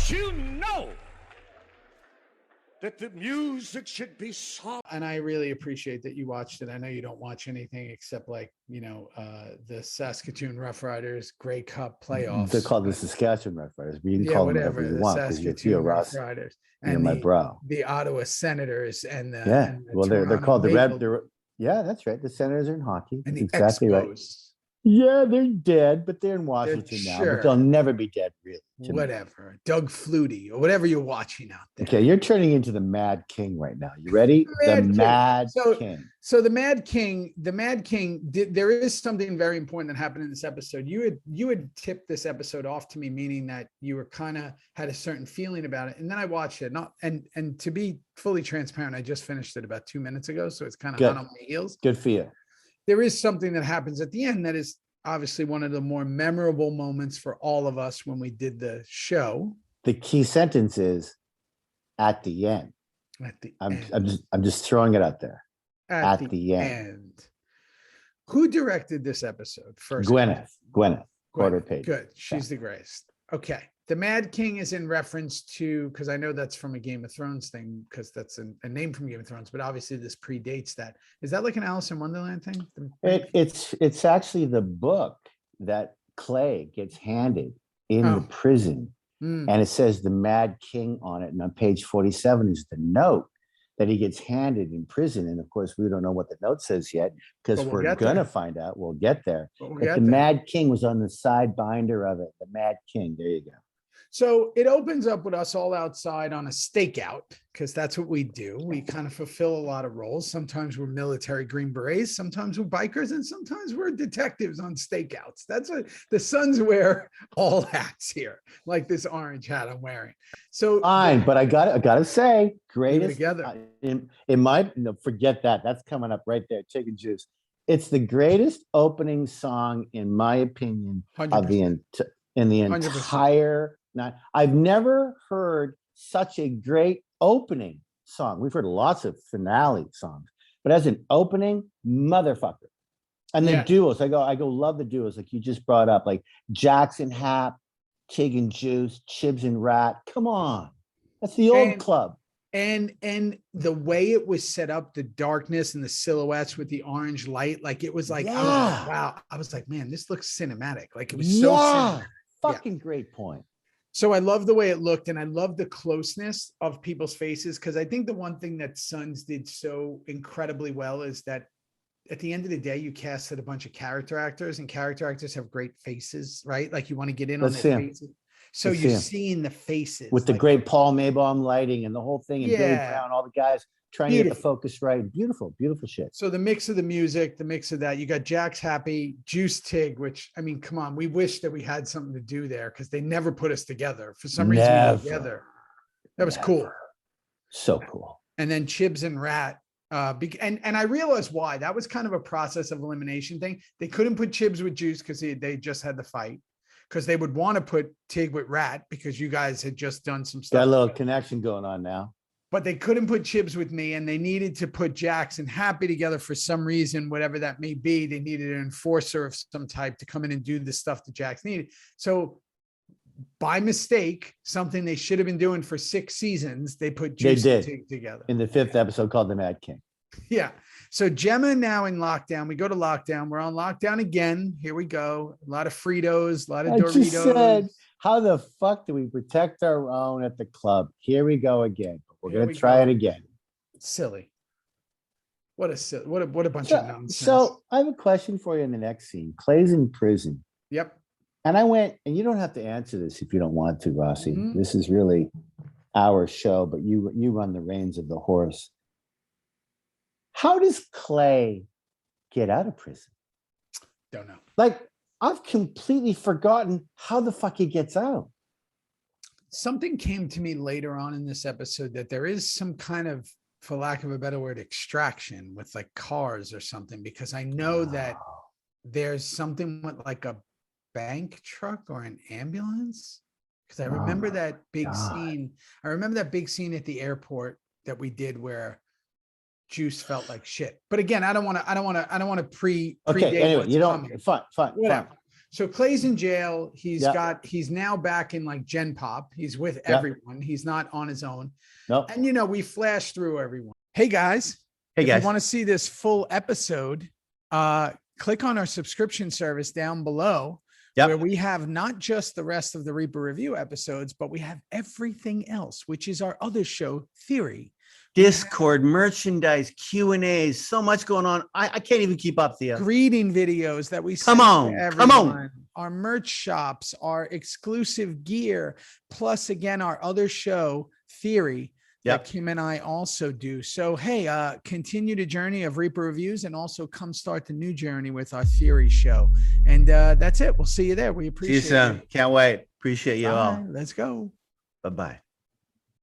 You know that the music should be soft. And I really appreciate that you watched it. I know you don't watch anything except like, the Saskatoon Roughriders Grey Cup playoffs. They're called the Saskatchewan Roughriders, but you can call them whatever you want because you're Theo Rossi. You're my bro. The Ottawa Senators and the they're called the Red. Yeah, that's right. The Senators are in hockey. And that's the exactly Expos. Right. Yeah, they're dead, but they're in Washington now. But they'll never be dead, really. Whatever. Doug Flutie or whatever you're watching out there. Okay, you're turning into the Mad King right now. You ready? The Mad King. So the Mad King, there is something very important that happened in this episode. You had tipped this episode off to me, meaning that you were kind of had a certain feeling about it. And then I watched it. And to be fully transparent, I just finished it about 2 minutes ago. So it's kind of hot on my heels. Good for you. There is something that happens at the end that is obviously one of the more memorable moments for all of us when we did the show. The key sentence is at the end. I'm just throwing it out there. At the end. Who directed this episode first? Gwyneth. Quarter-Page. Good. She's the greatest. Okay. The Mad King is in reference to, because I know that's from a Game of Thrones thing, because that's a name from Game of Thrones, but obviously this predates that. Is that like an Alice in Wonderland thing? It's actually the book that Clay gets handed in the prison. And it says the Mad King on it. And on page 47 is the note that he gets handed in prison. And of course, we don't know what the note says yet, because we're going to find out. We'll get there. But the Mad King was on the side binder of it. The Mad King. There you go. So it opens up with us all outside on a stakeout, because that's what we do. We kind of fulfill a lot of roles. Sometimes we're military Green Berets, sometimes we're bikers, and sometimes we're detectives on stakeouts. That's what the Sons wear, all hats here, like this orange hat I'm wearing. So fine, but I gotta say, greatest together. Forget that. That's coming up right there. Chicken Juice. It's the greatest opening song, in my opinion, 100%. of the entire. I've never heard such a great opening song. We've heard lots of finale songs, but as an opening, motherfucker. And the duos, I go love the duos, like you just brought up, like Jackson Hap, Tig and Juice, Chibs and Rat. Come on, that's the old club. And the way it was set up, the darkness and the silhouettes with the orange light, like it was like, wow. I was like, man, this looks cinematic. Like it was so cinematic. Fucking great point. So I love the way it looked, and I love the closeness of people's faces, because I think the one thing that Sons did so incredibly well is that at the end of the day, you casted a bunch of character actors, and character actors have great faces, right? Like you want to get in on their faces. So you're seeing the faces. With the great Paul Maybaum lighting and the whole thing, and Billy Brown, all the guys trying to get the focus right. Beautiful shit. So the mix of the music, the mix of that, you got Jack's happy, Juice Tig, which, I mean, come on, we wish that we had something to do there, because they never put us together. For some reason, we were together. That was cool. So cool. And then Chibs and Rat. And I realized why. That was kind of a process of elimination thing. They couldn't put Chibs with Juice because they just had the fight. Because they would want to put Tig with Rat because you guys had just done some stuff. Got a little connection going on now. But they couldn't put Chibs with me, and they needed to put Jax and Happy together for some reason, whatever that may be. They needed an enforcer of some type to come in and do the stuff that Jax needed. So by mistake, something they should have been doing for 6 seasons, they put Juice and Tig together. In the 5th episode called The Mad King. Yeah. So Gemma now in lockdown. We go to lockdown. We're on lockdown again. Here we go. A lot of Fritos, a lot of Doritos. Just said, how the fuck do we protect our own at the club? Here we go again. We're going to try it again. Silly. What a bunch of nonsense. So I have a question for you in the next scene. Clay's in prison. Yep. And I went, and you don't have to answer this if you don't want to, Rossi. This is really our show, but you run the reins of the horse. How does Clay get out of prison? Don't know. Like, I've completely forgotten how the fuck he gets out. Something came to me later on in this episode that there is some kind of, for lack of a better word, extraction with like cars or something, because I know that there's something with like a bank truck or an ambulance. Because I remember that big scene. I remember that big scene at the airport that we did where Juice felt like shit. But again, I don't want to Okay, anyway, you don't. Fine. So Clay's in jail. He's Yep. he's now back in like Gen Pop. He's with Yep. everyone. He's not on his own. Nope. And, you know, we flash through everyone. Hey, guys. Hey, if guys. you want to see this full episode, click on our subscription service down below, Yep. where we have not just the rest of the Reaper Review episodes, but we have everything else, which is our other show, Theory. Discord, merchandise, Q&As, so much going on. I can't even keep up, Theo. Greeting videos that we Come send on, to come on. everyone, our merch shops, our exclusive gear, plus again our other show, Theory, Yep. that Kim and I also do. So hey, continue the journey of Reaper Reviews, and also come start the new journey with our Theory show. And that's it. We'll see you there. We See you appreciate soon. it. Can't wait. Appreciate you all. Bye. Let's go. Bye-bye.